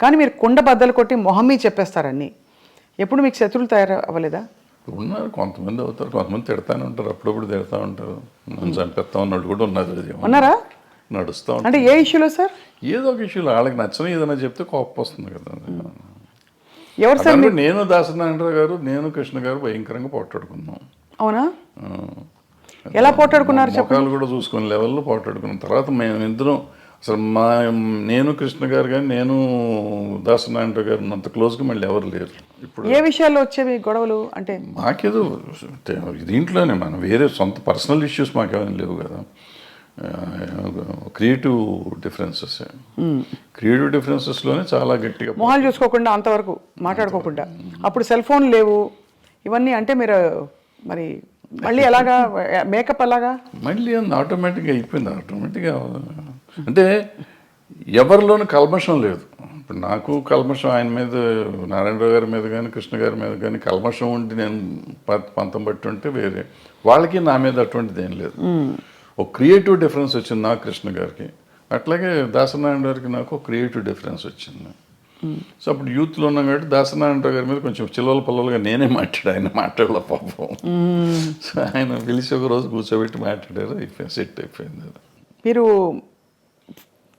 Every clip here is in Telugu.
కానీ మీరు కుండ బద్దలు కొట్టి మొహం మీద చెప్పేస్తారని ఎప్పుడు మీకు శత్రువులు తయారు అవ్వలేదా? ఉన్నారు, కొంతమంది అవుతారు, కొంతమంది తిడతానే ఉంటారు, అప్పుడప్పుడు తిడతా ఉంటారు, నన్ను చంపేస్తా ఉన్నట్టు కూడా ఉన్నారు. అది ఉన్నారా? నడుస్తూ అంటే ఉంటుంది. ఏ ఇష్యూలో సార్? ఏదో ఒక ఇష్యూలో వాళ్ళకి నచ్చని ఏదైనా చెప్తే కోపం వస్తుంది కదా. ఎవరు సార్? అలాగే నేను దాసనారాయణ గారు, నేను కృష్ణ గారు భయంకరంగా పోట్లాడుకున్నాం. అవునా? ఎలా పోట్లాడుకున్నారు చెప్పండి. ముఖాలు కూడా చూసుకునే లెవెల్లో పోట్లాడుకున్నాం. తర్వాత మేము ఇద్దరం అసలు నేను కృష్ణ గారు కానీ నేను దాసనారాయణ గారు అంత క్లోజ్గా మళ్ళీ ఎవరు లేరు. ఇప్పుడు ఏ విషయాల్లో వచ్చేవి గొడవలు? అంటే మాకేదో దీంట్లోనే మనం వేరే సొంత పర్సనల్ ఇష్యూస్ మాకేమైనా లేవు కదా. క్రియేటివ్ డిఫరెన్సెస్లోనే చాలా గట్టిగా మొహాలు చూసుకోకుండా అంతవరకు మాట్లాడుకోకుండా. అప్పుడు సెల్ ఫోన్ లేవు ఇవన్నీ. అంటే మీరు మరి మళ్ళీ ఎలాగా మేకప్ అలాగా మళ్ళీ ఆటోమేటిక్గా అయిపోయింది. ఆటోమేటిక్గా అంటే ఎవరిలోనూ కల్మషం లేదు. ఇప్పుడు నాకు కల్మషం ఆయన మీద, నారాయణరావు గారి మీద కానీ కృష్ణ గారి మీద కానీ కల్మషం ఉండి నేను పంతం బట్టి ఉంటే వేరే, వాళ్ళకి నా మీద అటువంటిది ఏం లేదు. ఒక క్రియేటివ్ డిఫరెన్స్ వచ్చింది నాకు కృష్ణ గారికి, అట్లాగే దాసనారాయణ గారికి నాకు ఒక క్రియేటివ్ డిఫరెన్స్ వచ్చింది. సో అప్పుడు యూత్లో ఉన్నాం కాబట్టి దాసనారాయణ గారి మీద కొంచెం చిల్లల పల్లలుగా నేనే ఆయన మాట్లాడలే పాపం. సో ఆయన పిలిచి ఒక రోజు కూర్చోబెట్టి మాట్లాడారు, సెట్ అయిపోయింది. మీరు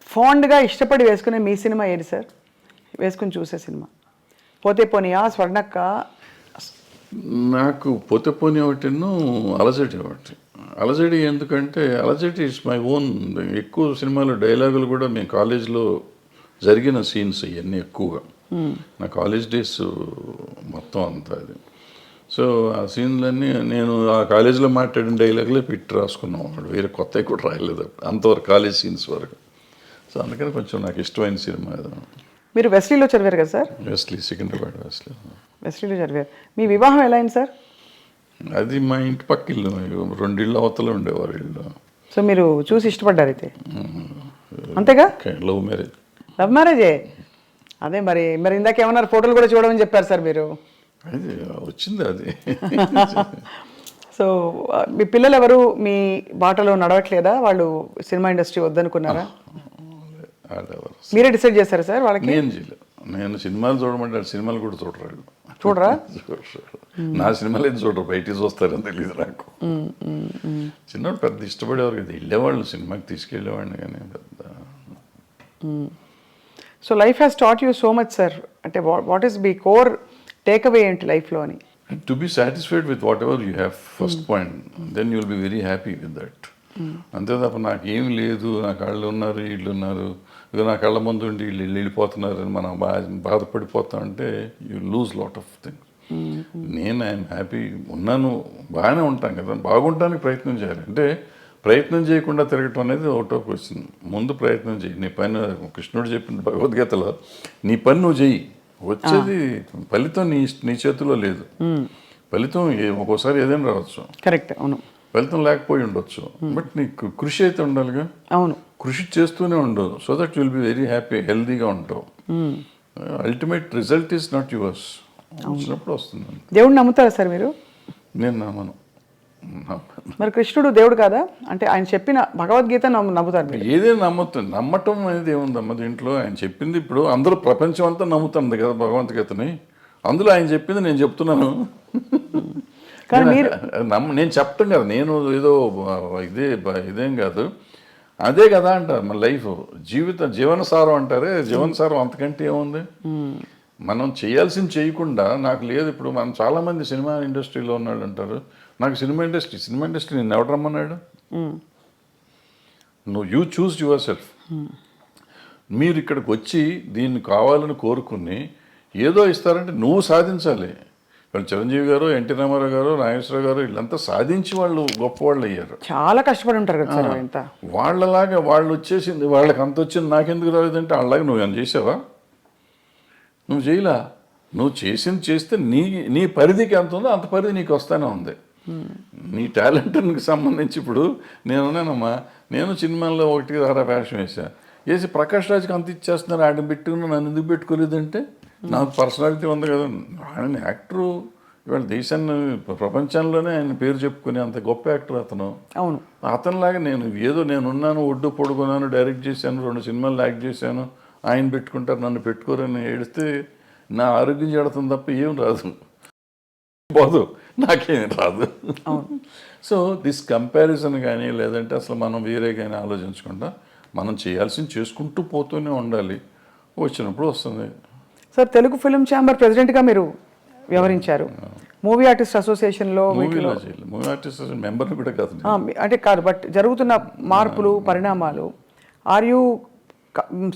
ఫాండ్గా ఇష్టపడి వేసుకునే మీ సినిమా ఏది సార్? వేసుకుని చూసే సినిమా పోతే పోనీయా, స్వర్ణక్క? నాకు పోతే పోనీ ఒకటిను, అలజడి ఒకటి. అలజడి ఎందుకంటే అలజడి ఇట్స్ మై ఓన్. ఎక్కువ సినిమాలు డైలాగులు కూడా మేము కాలేజ్లో జరిగిన సీన్స్ ఇవన్నీ ఎక్కువగా నా కాలేజ్ డేస్ మొత్తం అంతా అది. సో ఆ సీన్లన్నీ నేను ఆ కాలేజీలో మాట్లాడిన డైలాగులే పెట్టి రాసుకున్నాం. వేరే కొత్తవి కూడా రాయలేదు అంతవరకు, కాలేజ్ సీన్స్ వరకు. సో అందుకని కొంచెం నాకు ఇష్టమైన సినిమా. మీరు వెస్లీలో చదివారు కదా సార్? వెస్లీ, సికింద్రాబాద్ వెస్లీలో చదివారు. మీ వివాహం ఎలా అయింది సార్? అది మా ఇంటి పక్క ఇల్లు, 2 ఇళ్ళు అవతల ఉండేవారు ఇల్లు. సో మీరు చూసి ఇష్టపడ్డారు అయితే, అంతేగా? Love marriage. లవ్ మ్యారేజే. అదే మరి ఇందాక ఏమన్నారు, ఫోటోలు కూడా చూడమని చెప్పారు సార్ మీరు. అది వచ్చింది అది. సో మీ పిల్లలు ఎవరు మీ బాటలో నడవట్లేదా? వాళ్ళు సినిమా ఇండస్ట్రీ వద్దనుకున్నారా? మీరే డిసైడ్ చేశారా సార్ వాళ్ళకి? నేను చేయలేదు. నేను సినిమాలు చూడమంటే సినిమాలు కూడా చూడరు. చూడరా? నా సినిమాలు ఏం చూడరు, బయటికి చూస్తారని తెలియదు నాకు. చిన్నప్పుడు పెద్ద ఇష్టపడేవారు కదా, వెళ్ళేవాళ్ళు సినిమాకి తీసుకెళ్ళేవాడిని కానీ పెద్ద. So life has taught you so much sir. అంటే what is the core takeaway ఏంటి లైఫ్లో అని? To be satisfied with whatever you have first point, then you will be very happy with that. అంతే తప్ప నాకేం లేదు, నా కళ్ళు ఉన్నారు వీళ్ళు ఉన్నారు, ఇక నా కళ్ళ ముందు ఉండి వీళ్ళు వెళ్ళిపోతున్నారని మనం బాధపడిపోతా అంటే you lose lot of things. నేను ఐఎమ్ హ్యాపీ ఉన్నాను, బాగానే ఉంటాను కదా. బాగుంటానికి ప్రయత్నం చేయాలి. అంటే ప్రయత్నం చేయకుండా తిరగటం అనేది ఒకటో క్వశ్చన్. ముందు ప్రయత్నం చేయి, నీ పని. కృష్ణుడు చెప్పింది భగవద్గీతలో, నీ పని నువ్వు చెయ్యి, వచ్చేది ఫలితం నీ చేతిలో లేదు. ఫలితం ఒక్కోసారి ఏదైనా రావచ్చు, కరెక్ట్, అవును. ఫలితం లేకపోయి ఉండొచ్చు, బట్ నీకు కృషి అయితే ఉండాలిగా. అవును, కృషి చేస్తూనే ఉండవు. So that will be very happy, హెల్దీగా ఉంటావు. Ultimate result is not yours. వచ్చినప్పుడు వస్తుంది. దేవుడిని నమ్ముతారా సార్ మీరు? నేను నమ్మను. మరి కృష్ణుడు దేవుడు కాదా? అంటే ఆయన చెప్పిన భగవద్గీత నమ్ముతారు? ఏదైనా నమ్మటం అనేది ఏముందమ్మ దీంట్లో. ఆయన చెప్పింది ఇప్పుడు అందరూ ప్రపంచం అంతా నమ్ముతుంది కదా భగవద్గీతని. అందులో ఆయన చెప్పింది నేను చెప్తున్నాను. నేను చెప్పటం కదా, నేను ఏదో ఇదేం కాదు, అదే కదా అంటారు. మన లైఫ్ జీవనసారం అంటారే, జీవనసారం అంతకంటే ఏముంది. మనం చేయాల్సింది చేయకుండా నాకు లేదు. ఇప్పుడు మనం చాలామంది సినిమా ఇండస్ట్రీలో ఉన్నాడు అంటారు, నాకు సినిమా ఇండస్ట్రీ నేను ఎవరు రమ్మన్నాడు? నువ్వు యూ చూస్ యువర్ సెల్ఫ్. మీరు ఇక్కడికి వచ్చి దీన్ని కావాలని కోరుకుని ఏదో ఇస్తారంటే నువ్వు సాధించాలి. వాళ్ళు చిరంజీవి గారు, ఎన్టీ రామారావు గారు, నాగేశ్వరరావు గారు వీళ్ళంతా సాధించి వాళ్ళు గొప్పవాళ్ళు అయ్యారు. చాలా కష్టపడి ఉంటారు కదా సార్. ఇంత వాళ్ళలాగా వాళ్ళు వచ్చేసింది, వాళ్ళకి అంత వచ్చింది, నాకెందుకు రాలేదంటే వాళ్ళలాగా నువ్వు ఏమైనా చేసావా? నువ్వు చేయలా. నువ్వు చేస్తే నీ పరిధికి ఎంత ఉందో అంత పరిధి నీకు వస్తానే ఉంది. నీ టాలెంట్కి సంబంధించి ఇప్పుడు నేనున్నానమ్మా, నేను సినిమాల్లో 1 వేషం వేసి ప్రకాష్ రాజ్కి అంత ఇచ్చేస్తున్నారు, ఆడ పెట్టుకుని నన్ను ఎందుకు పెట్టుకోలేదంటే నాకు పర్సనాలిటీ ఉంది కదా. ఆయన యాక్టరు, ఇవాళ దేశాన్ని ప్రపంచంలోనే ఆయన పేరు చెప్పుకునే అంత గొప్ప యాక్టర్ అతను. అవును. అతనిలాగా నేనున్నాను, ఒడ్డు పొడుగున్నాను, డైరెక్ట్ చేశాను, 2 సినిమాలు యాక్ట్ చేశాను, ఆయన పెట్టుకుంటారు నన్ను పెట్టుకోరని ఏడిస్తే నా ఆరోగ్యం చెడుతుంది తప్ప ఏం రాదు, పోదు, నాకేం రాదు. సో దిస్ కంపారిజన్ కానీ లేదంటే అసలు మనం వేరే కానీ ఆలోచించకుండా మనం చేయాల్సింది చేసుకుంటూ పోతూనే ఉండాలి, వచ్చినప్పుడు వస్తుంది. సార్ తెలుగు ఫిల్మ్ ఛాంబర్ ప్రెసిడెంట్గా మీరు వ్యవహరించారు. మూవీ ఆర్టిస్ట్ అసోసియేషన్లో మూవీలో చేయాలి, మూవీ ఆర్టిస్ట్ మెంబర్ని కూడా కాదు నేను. అంటే కాదు, బట్ జరుగుతున్న మార్పులు పరిణామాలు, ఆర్ యూ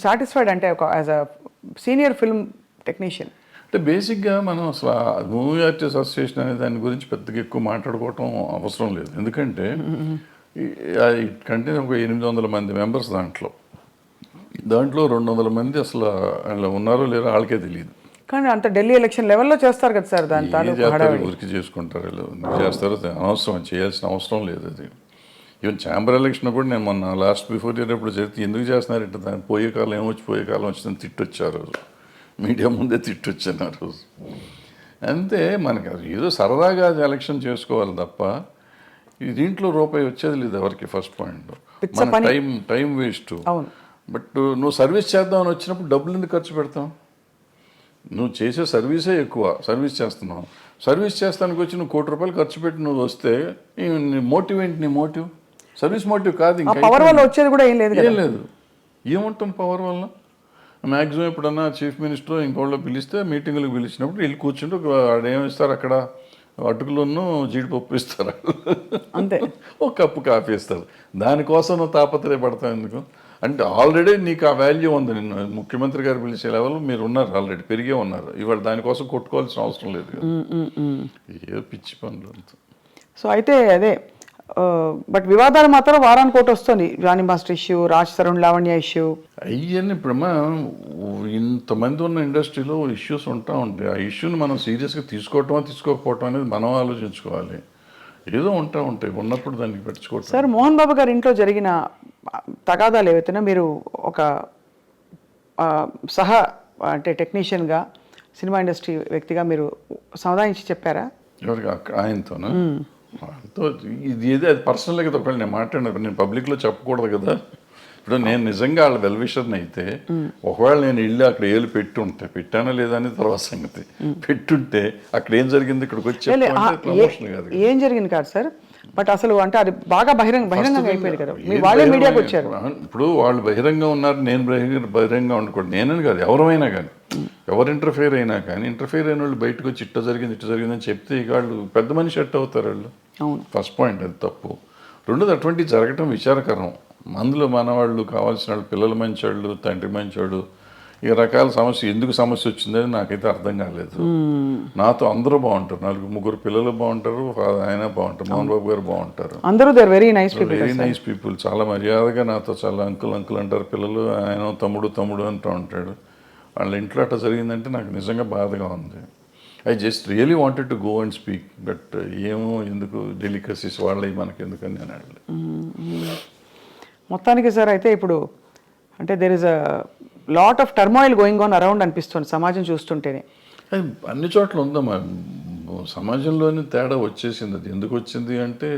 సాటిస్ఫైడ్ అంటే ఒక as a senior film technician? అంటే బేసిక్గా మనం అసలు మూవీ ఆర్టిస్ట్ అసోసియేషన్ అనే దాని గురించి పెద్దగా ఎక్కువ మాట్లాడుకోవటం అవసరం లేదు. ఎందుకంటే కంటే ఒక 800 మంది మెంబర్స్ దాంట్లో 200 మంది అసలు వాళ్ళు ఉన్నారో లేరో వాళ్ళకే తెలియదు. కానీ అంత ఢిల్లీ ఎలక్షన్ లెవెల్లో చేస్తారు కదా సార్, దాని ఊరికి చేసుకుంటారు వీళ్ళు, చేస్తారు, అనవసరం, చేయాల్సిన అవసరం లేదు. అది ఈవెన్ ఛాంబర్ ఎలక్షన్ కూడా నేను మొన్న లాస్ట్ బిఫోర్ ఇయర్ ఎప్పుడు చెప్తే ఎందుకు చేస్తున్నారంటే దాని పోయే కాలం ఏమొచ్చి పోయే కాలం వచ్చిందని తిట్టొచ్చారు, మీడియా ముందే తిట్టొచ్చాను ఆ రోజు. అంతే, మనకి ఏదో సరదాగా ఎలక్షన్ చేసుకోవాలి తప్ప ఈ దీంట్లో రూపాయి వచ్చేది లేదు ఎవరికి. ఫస్ట్ పాయింట్, మన టైం వేస్ట్. బట్ నువ్వు సర్వీస్ చేద్దామని వచ్చినప్పుడు డబ్బులు ఎందుకు ఖర్చు పెడతావు? నువ్వు చేసే సర్వీసే ఎక్కువ, సర్వీస్ చేస్తున్నావు, సర్వీస్ చేస్తానికి వచ్చి నువ్వు ₹1 కోటి ఖర్చు పెట్టి నువ్వు వస్తే నీ మోటివ్ ఏంటి? నీ మోటివ్ సర్వీస్ మోటివ్ కాదు. ఇంకా పవర్ వల్ల వచ్చేది కూడా ఏం లేదు, ఏం లేదు. ఏముంటాం పవర్ వల్ల? మ్యాక్సిమం ఎప్పుడన్నా చీఫ్ మినిస్టర్ ఇంకోళ్ళు పిలిస్తే మీటింగులకు పిలిచినప్పుడు వీళ్ళు కూర్చుంటే ఏమిస్తారు అక్కడ, అటుకులను జీడిపప్పు ఇస్తారు, అంతే, ఒక కప్పు కాఫీ ఇస్తారు. దానికోసం నువ్వు తాపత్రయపడతావు ఎందుకు? అంటే ఆల్రెడీ నీకు ఆ వాల్యూ ఉంది. నిన్ను ముఖ్యమంత్రి గారు పిలిచే లెవెల్ మీరు ఉన్నారు, ఆల్రెడీ పెరిగే ఉన్నారు. ఇవాళ దానికోసం కొట్టుకోవాల్సిన అవసరం లేదు కదా, ఏ పిచ్చి పనులు అంత. సో అయితే అదే, బట్ వివాదాలు మాత్రం వారానికి ఒకటి వస్తుంది. Jani master issue, Raj Tarun Lavanya issue, అవన్నీ ఇప్పుడమ్మా ఇంతమంది ఉన్న ఇండస్ట్రీలో ఇష్యూస్ ఉంటాయి. ఆ ఇష్యూని మనం సీరియస్గా తీసుకోకపోవటం అనేది మనం ఆలోచించుకోవాలి. ఏదో ఉంటాయి, ఉన్నప్పుడు దానికి పెట్టుకోవటం. సార్ మోహన్ బాబు గారి ఇంట్లో జరిగిన తగాదాలు ఏవైతేనా మీరు ఒక అంటే టెక్నీషియన్గా, సినిమా ఇండస్ట్రీ వ్యక్తిగా మీరు సమాధానించి చెప్పారా? ఎవరికి? ఆయనతోనా? ఆయనతో ఇది ఏదో అది పర్సనల్గా కదా, ఒకవేళ నేను మాట్లాడినప్పుడు నేను పబ్లిక్లో చెప్పకూడదు కదా. ఇప్పుడు నేను నిజంగా వాళ్ళ వెల్విషర్ని అయితే ఒకవేళ నేను ఇల్లు అక్కడ ఏళ్ళు పెట్టుంటే, పెట్టానా లేదా అనేది తర్వాత సంగతి, పెట్టుంటే అక్కడ ఏం జరిగింది ఇక్కడికి వచ్చి ప్రమోషన్ కాదు, ఏం జరిగింది కాదు సార్, బట్ అసలు అంటే అది బాగా బహిరంగంగా అయిపోయింది కదా, వాళ్ళే మీడియాకి వచ్చారు. ఇప్పుడు వాళ్ళు బహిరంగంగా ఉన్నారు, నేను బహిరంగంగా ఉండకూడదు. నేనని కాదు, ఎవరైనా కానీ, ఎవరు ఇంటర్ఫేర్ అయినా కానీ, ఇంటర్ఫేర్ అయిన వాళ్ళు బయటకు వచ్చి ఇట్ట జరిగిందని చెప్తే ఇక వాళ్ళు పెద్ద మనిషి ఎట్ అవుతారు వాళ్ళు. ఫస్ట్ పాయింట్ అది తప్పు. రెండోది అటువంటివి జరగటం విచారకరం. అందులో మనవాళ్ళు కావాల్సిన వాళ్ళు, పిల్లలు మంచివాళ్ళు, తండ్రి మంచివాడు, ఈ రకాల సమస్య ఎందుకు సమస్య వచ్చిందని నాకైతే అర్థం కాలేదు. నాతో అందరూ బాగుంటారు, 4-3 పిల్లలు బాగుంటారు, ఆయన బాగుంటారు, మోహన్ బాబు గారు బాగుంటారు, అందరూ వెరీ నైస్ పీపుల్, చాలా మర్యాదగా నాతో చాలా అంకుల్ అంటారు పిల్లలు, ఆయన తమ్ముడు అంటూ ఉంటాడు. వాళ్ళ ఇంట్లో అట్లా జరిగిందంటే నాకు నిజంగా బాధగా ఉంది. I just really wanted to go and speak, but ఏమో ఎందుకు డెలికసీస్ వాళ్ళవి మనకి ఎందుకని నేను అడగలేదు. మొత్తానికి సార్ అయితే ఇప్పుడు అంటే there is a lot of turmoil going on around అనిపిస్తుంది సమాజం చూస్తుంటేనే. అన్ని చోట్ల ఉందమ్మా, సమాజంలోని తేడా వచ్చేసింది. అది ఎందుకు వచ్చింది అంటే